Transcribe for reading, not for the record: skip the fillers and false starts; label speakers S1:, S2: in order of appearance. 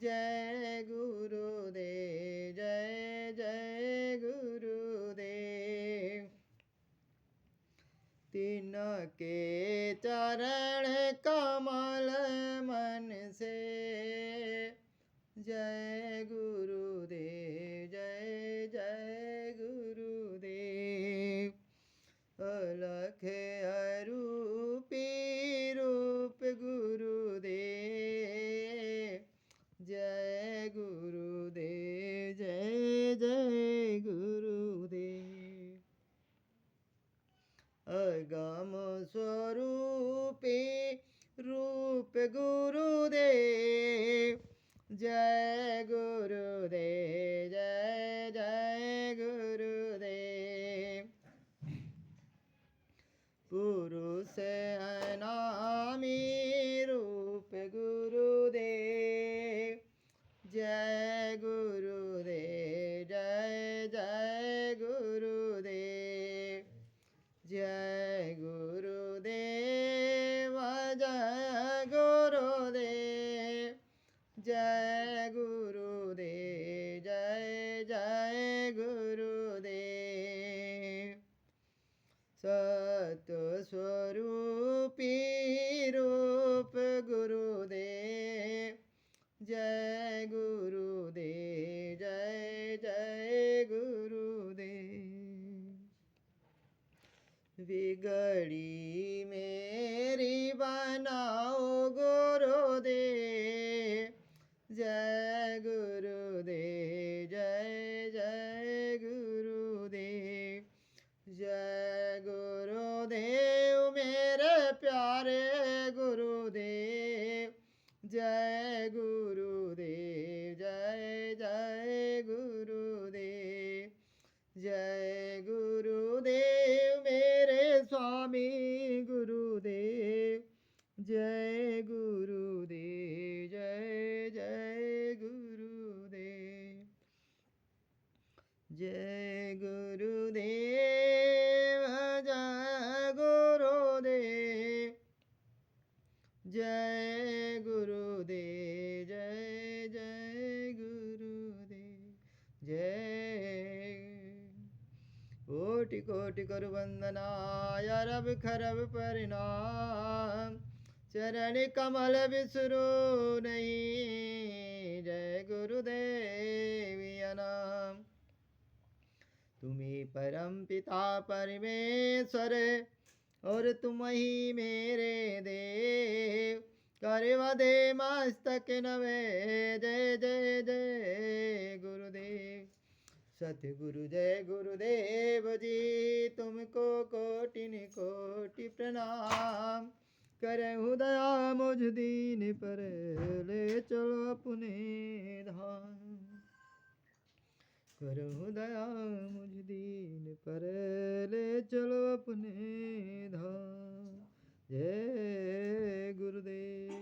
S1: जय गुरुदेव जय जय गुरुदेव। तिनके चरण कमल मन से जय गुरुदेव जय जय गुरुदेव। अलख अरूपी रूप गुरुदेव जय गुरुदेव जय जय गुरुदेव। अगम स्वरूपी रूप गुरुदेव जय गुरुदेव जय जय गुरुदेव। पुरुष अनामी रूप गुरुदेव जय गुरुदेव जय जय गुरुदेव। जय गुरुदेव जय गुरुदेव जय गुरुदेव जय जय गुरुदेव। सत्य स्वरूपी रूप गुरुदेव जय गुरुदेव जय जय गुरुदेव। बिगड़ी मेरी बनाओ गुरुदेव जय गुरुदेव जय जय गुरुदेव। जय गुरुदेव मेरे प्यारे गुरुदेव जय गुरुदेव जय जय गुरुदेव। जय गुरुदेव मेरे स्वामी गुरुदेव जय गुरुदेव जय जय गुरुदेव। जय गुरुदेव जय गुरुदेव जय गुरुदेव जय जय गुरुदेव। जय कोटि कोटि कर वंदना अरब खरब परिणाम चरण कमल बिसरो नहीं जय गुरुदेव नाम। तुम्ही परम पिता परमेश्वर और तुम ही मेरे देव। करवदे मस्तक नवे जय जय जय गुरुदेव। सतगुरु जय गुरुदेव जी तुमको कोटिन कोटि प्रणाम। करहु दया मुझ दीन पर ले चलो अपने धाम। करहु दया मुझ दीन पर ले चलो अपने धाम। जय गुरुदेव।